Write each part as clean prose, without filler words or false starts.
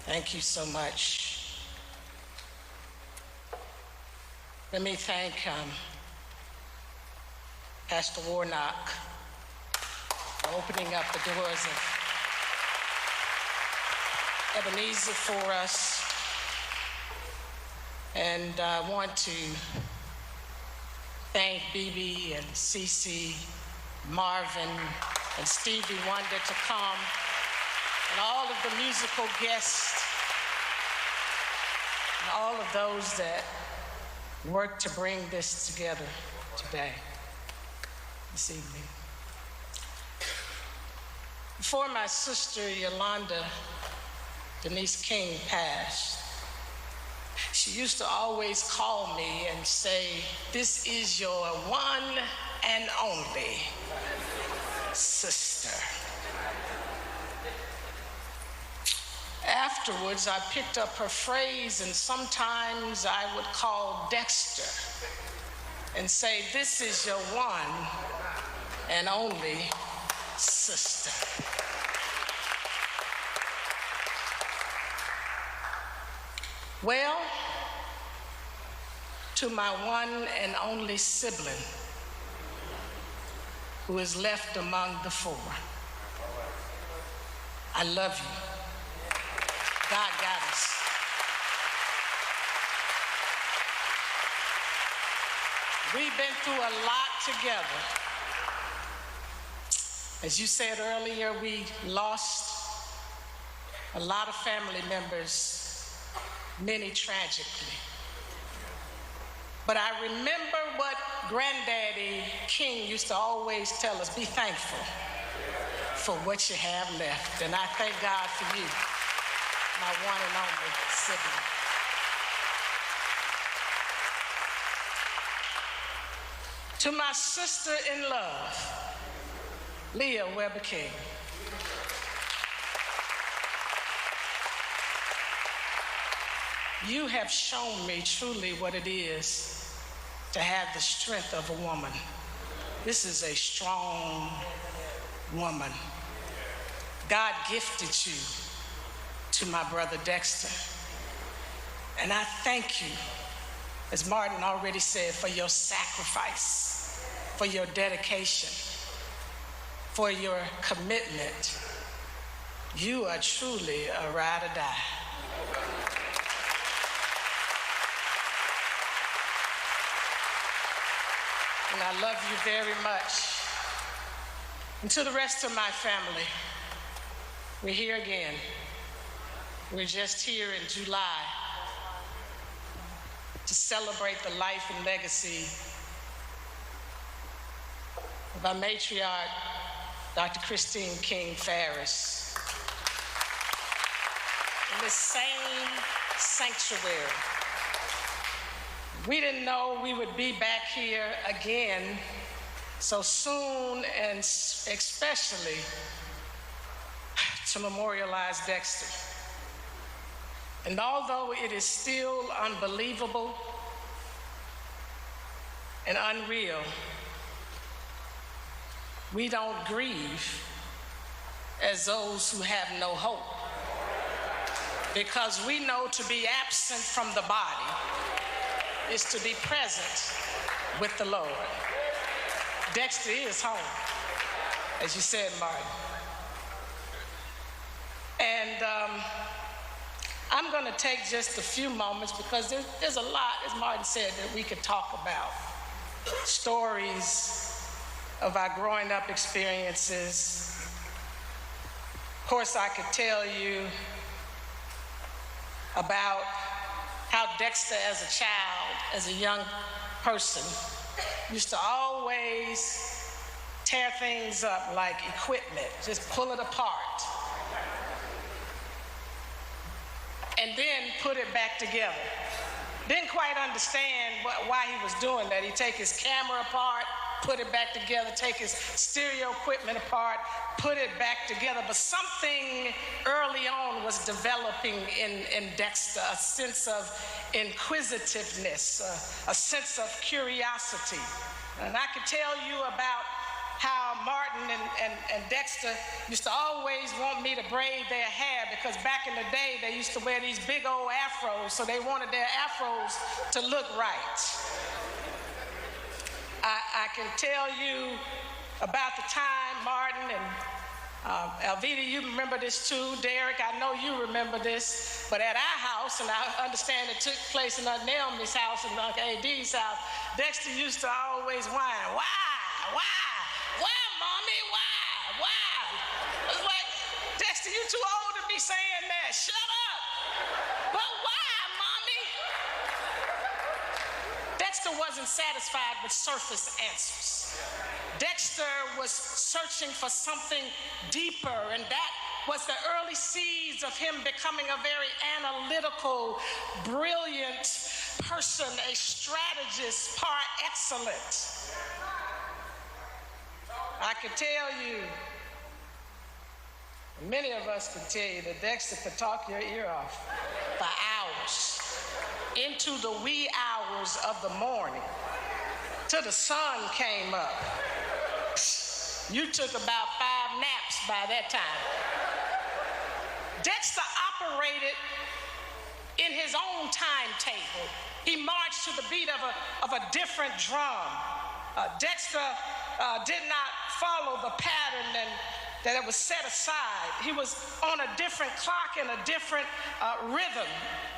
Thank you so much. Let me thank Pastor Warnock for opening up the doors of Ebenezer for us. And I want to thank BB and Cece, Marvin, and Stevie Wonder to come, and all of the musical guests, and all of those that worked to bring this together today, this evening. Before my sister Yolanda Bernice King passed, she used to always call me and say, "This is your one and only sister." Afterwards, I picked up her phrase, and sometimes I would call Dexter and say, "This is your one and only sister." Well, to my one and only sibling who is left among the four, I love you. God got us. We've been through a lot together. As you said earlier, we lost a lot of family members, many tragically. But I remember what Granddaddy King used to always tell us: be thankful for what you have left. And I thank God for you, my one and only sibling. To my sister in love, Leah Weber King. You have shown me truly what it is to have the strength of a woman. This is a strong woman. God gifted you to my brother Dexter. And I thank you, as Martin already said, for your sacrifice, for your dedication, for your commitment. You are truly a ride or die. And I love you very much. And to the rest of my family, we're here again. We're just here in July to celebrate the life and legacy of our matriarch, Dr. Christine King Farris, in this same sanctuary. We didn't know we would be back here again so soon, and especially to memorialize Dexter. And although it is still unbelievable and unreal, we don't grieve as those who have no hope, because we know to be absent from the body is to be present with the Lord. Dexter is home, as you said, Martin. And I'm going to take just a few moments, because there's a lot, as Martin said, that we could talk about. Stories of our growing up experiences. Of course, I could tell you about how Dexter, as a child, as a young person, used to always tear things up like equipment, just pull it apart, and then put it back together. Didn't quite understand why he was doing that. He'd take his camera apart, put it back together, take his stereo equipment apart, put it back together. But something early on was developing in Dexter, a sense of inquisitiveness, a sense of curiosity. And I could tell you about how Martin and Dexter used to always want me to braid their hair because back in the day they used to wear these big old afros, so they wanted their afros to look right. I can tell you about the time Martin and Alvita, you remember this too. Derek, I know you remember this. But at our house, and I understand it took place in Aunt Naomi's house and Uncle A.D.'s house, Dexter used to always whine, why, mommy, why? It's like, Dexter, you too old to be saying that. Shut up. But why, mommy? Dexter wasn't satisfied with surface answers. Dexter was searching for something deeper, and that was the early seeds of him becoming a very analytical, brilliant person, a strategist par excellence. I can tell you, many of us can tell you that Dexter could talk your ear off for hours, into the wee hours of the morning, till the sun came up. You took about 5 naps by that time. Dexter operated in his own timetable. He marched to the beat of a different drum. Dexter did not follow the pattern that it was set aside. He was on a different clock and a different rhythm.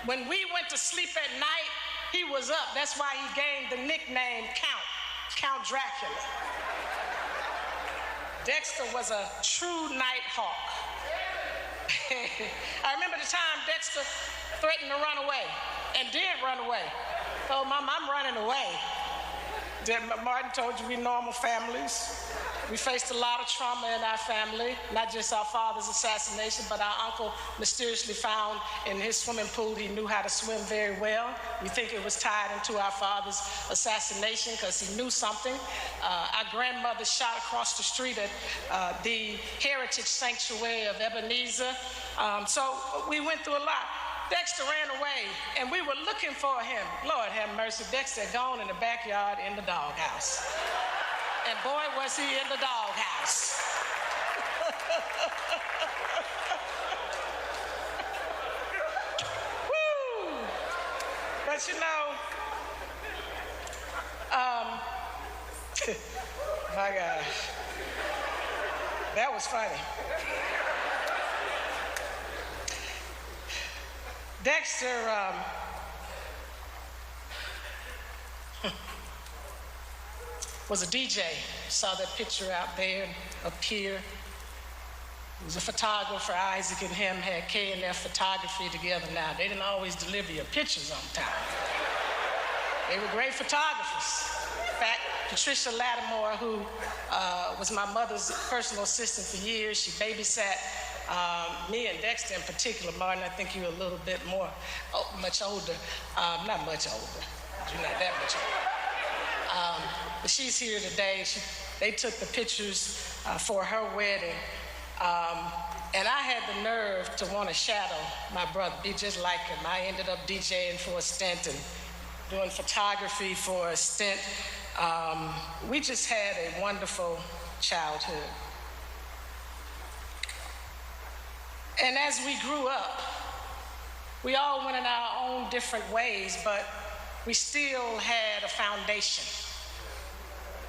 When we went to sleep at night, he was up. That's why he gained the nickname Count Dracula. Dexter was a true night hawk. I remember the time Dexter threatened to run away and did run away. Told Mom, I'm running away. Martin told you we normal families. We faced a lot of trauma in our family, not just our father's assassination, but our uncle mysteriously found in his swimming pool. He knew how to swim very well. We think it was tied into our father's assassination because he knew something. Our grandmother shot across the street at the Heritage Sanctuary of Ebenezer. So we went through a lot. Dexter ran away, and we were looking for him. Lord have mercy, Dexter had gone in the backyard in the doghouse. And boy, was he in the doghouse. Woo! But you know, my gosh, that was funny. Dexter, was a DJ. Saw that picture out there, up here. He was a photographer. Isaac and him had K&F Photography together now. They didn't always deliver your pictures on time. They were great photographers. In fact, Patricia Lattimore, who was my mother's personal assistant for years, she babysat me and Dexter in particular. Martin, I think you were a little bit more, much older. Not much older. You're not that much older. But she's here today. They took the pictures for her wedding. And I had the nerve to want to shadow my brother, be just like him. I ended up DJing for a stint and doing photography for a stint. We just had a wonderful childhood. And as we grew up, we all went in our own different ways, but we still had a foundation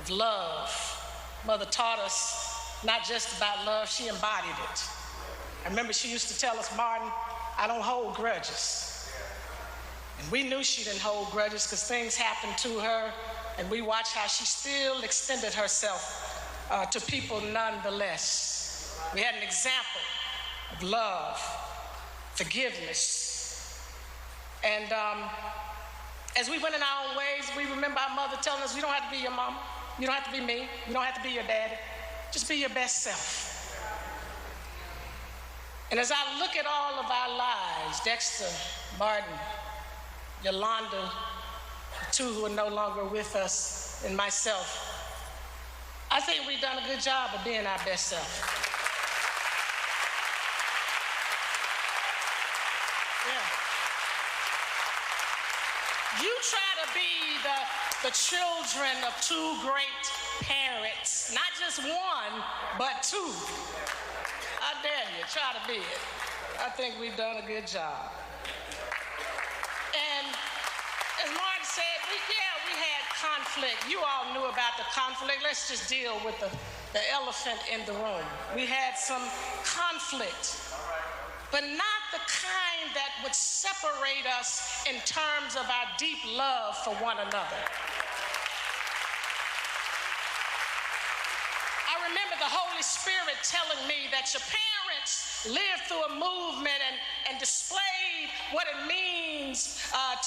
of love. Mother taught us not just about love, she embodied it. I remember she used to tell us, Martin, I don't hold grudges. And we knew she didn't hold grudges because things happened to her, and we watched how she still extended herself to people nonetheless. We had an example of love, forgiveness. And as we went in our own ways, we remember our mother telling us, you don't have to be your mama, you don't have to be me, you don't have to be your daddy, just be your best self. And as I look at all of our lives, Dexter, Martin, Yolanda, the two who are no longer with us, and myself, I think we've done a good job of being our best self. You try to be the children of two great parents, not just one, but two. I dare you, try to be it. I think we've done a good job. And as Martin said, we had conflict. You all knew about the conflict. Let's just deal with the elephant in the room. We had some conflict, but not the kind that would separate us in terms of our deep love for one another. I remember the Holy Spirit telling me that your parents lived through a movement and displayed what it means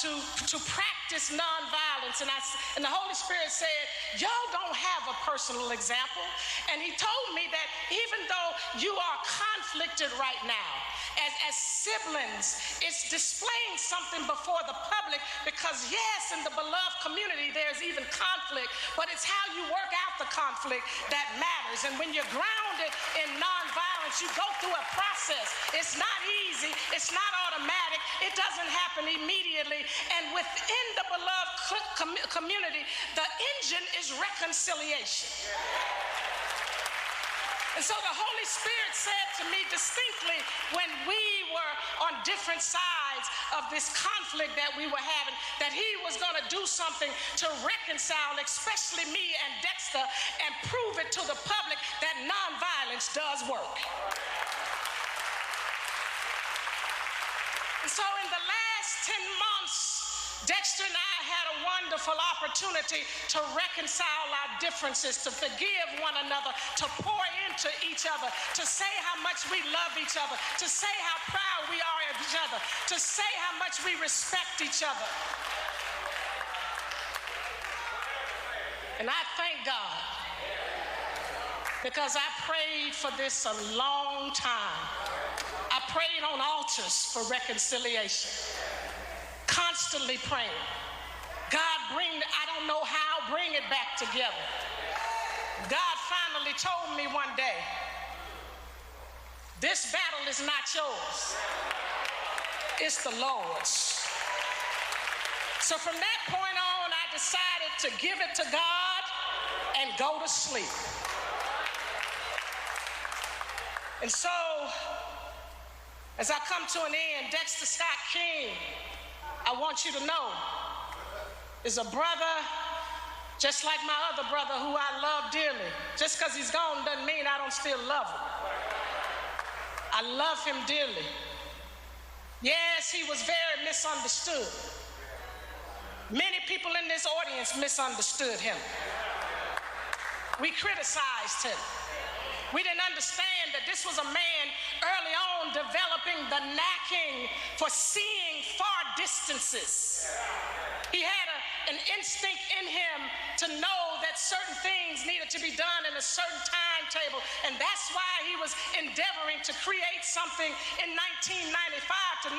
to practice nonviolence. And the Holy Spirit said, y'all don't have a personal example. And he told me that even though you are conflicted right now, as siblings, it's displaying something before the public because yes, in the beloved community, there's even conflict, but it's how you work out the conflict that matters. And when you're grounded in nonviolence, you go through a process. It's not easy. It's not automatic. It doesn't happen immediately. And within the beloved community, the engine is reconciliation. And so the Holy Spirit said to me distinctly when we were on different sides of this conflict that we were having, that he was going to do something to reconcile, especially me and Dexter, and prove it to the public that nonviolence does work. And so in the last 10 months, Dexter and I had a wonderful opportunity to reconcile our differences, to forgive one another, to pour into each other, to say how much we love each other, to say how proud we are of each other, to say how much we respect each other. And I thank God because I prayed for this a long time. I prayed on altars for reconciliation. Constantly praying. God, I don't know how, bring it back together. God finally told me one day, this battle is not yours. It's the Lord's. So from that point on, I decided to give it to God and go to sleep. And so, as I come to an end, Dexter Scott King, I want you to know, is a brother just like my other brother who I love dearly. Just because he's gone doesn't mean I don't still love him. I love him dearly. Yes, he was very misunderstood. Many people in this audience misunderstood him. We criticized him. We didn't understand that this was a man early on developing the knacking for seeing far distances. He had an instinct in him to know that certain things needed to be done in a certain timetable, and that's why he was endeavoring to create something in 1995 to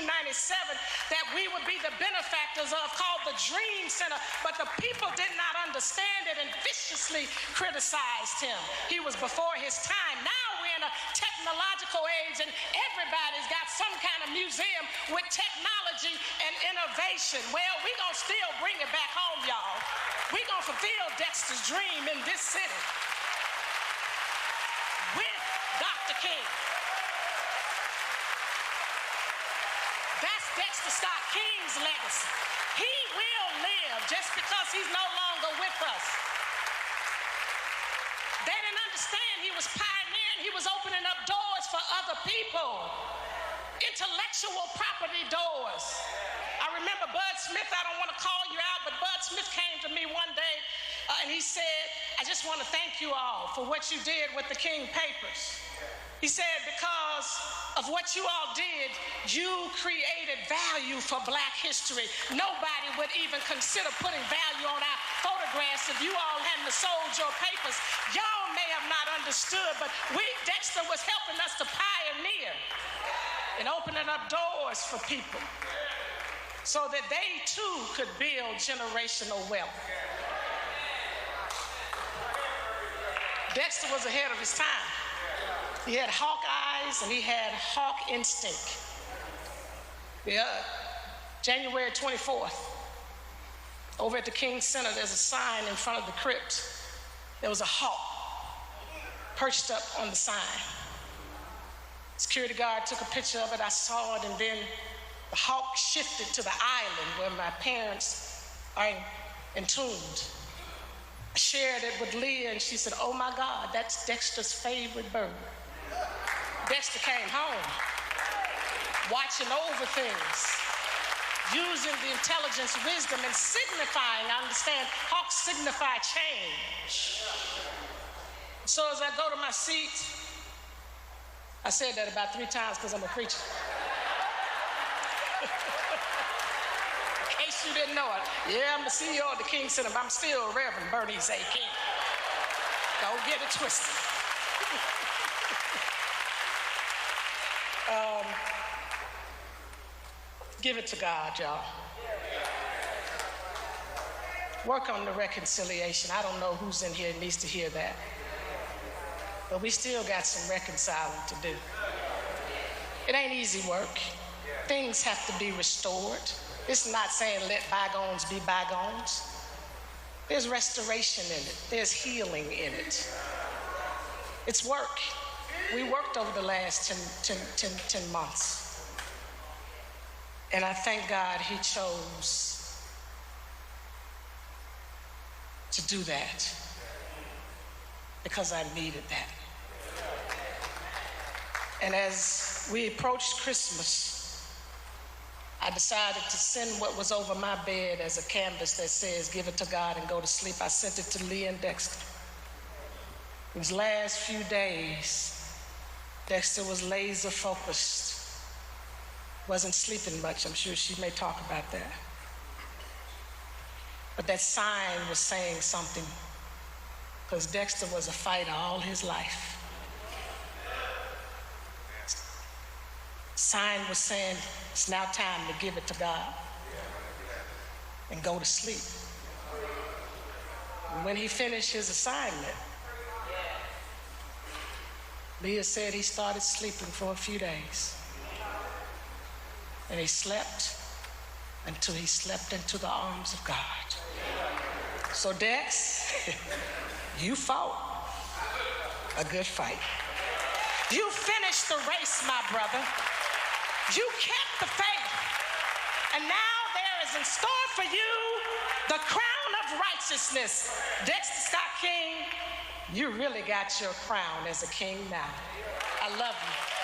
1997 that we would be the benefactors of, called the Dream Center, but the people did not understand it and viciously criticized him. He was before his time. Now we're in a technological age and everybody's got some kind of museum with technology and innovation. Well, we're going to still bring it back home, y'all. We're going to fulfill Dexter's dream in this city with Dr. King. That's Dexter Scott King's legacy. He will live just because he's no longer with us. They didn't understand he was pioneering. He was opening up doors for other people. Intellectual property doors. I remember Bud Smith, I don't want to call you out, but Bud Smith came to me one day and he said, I just want to thank you all for what you did with the King Papers. He said, because of what you all did, you created value for Black history. Nobody would even consider putting value on our photographs if you all hadn't sold your papers. Y'all may have not understood, but Dexter was helping us to pioneer and opening up doors for people so that they too could build generational wealth. Dexter was ahead of his time. He had hawk eyes and he had hawk instinct. Yeah, January 24th Over at the King Center, there's a sign in front of the crypt. There was a hawk perched up on the sign. Security guard took a picture of it. I saw it, and then the hawk shifted to the island where my parents are entombed. I shared it with Leah, and she said, "Oh my God, that's Dexter's favorite bird." Dexter came home, watching over things, using the intelligence, wisdom, and signifying. I understand hawks signify change. So as I go to my seat, I said that about 3 times because I'm a preacher. In case you didn't know it, yeah, I'm the CEO of the King Center, but I'm still Reverend Bernice A. King. Don't get it twisted. Give it to God, y'all. Work on the reconciliation. I don't know who's in here needs to hear that. But we still got some reconciling to do. It ain't easy work. Things have to be restored. It's not saying let bygones be bygones. There's restoration in it. There's healing in it. It's work. We worked over the last 10 months. And I thank God he chose to do that because I needed that. And as we approached Christmas, I decided to send what was over my bed as a canvas that says, "Give it to God and go to sleep." I sent it to Leah and Dexter. These last few days, Dexter was laser focused. Wasn't sleeping much. I'm sure she may talk about that. But that sign was saying something, because Dexter was a fighter all his life. Sign was saying, it's now time to give it to God and go to sleep. And when he finished his assignment, Leah said he started sleeping for a few days. And he slept until he slept into the arms of God. So Dex, you fought a good fight. You finished the race, my brother. You kept the faith. And now there is in store for you the crown of righteousness. Dexter Scott King, you really got your crown as a king now. I love you.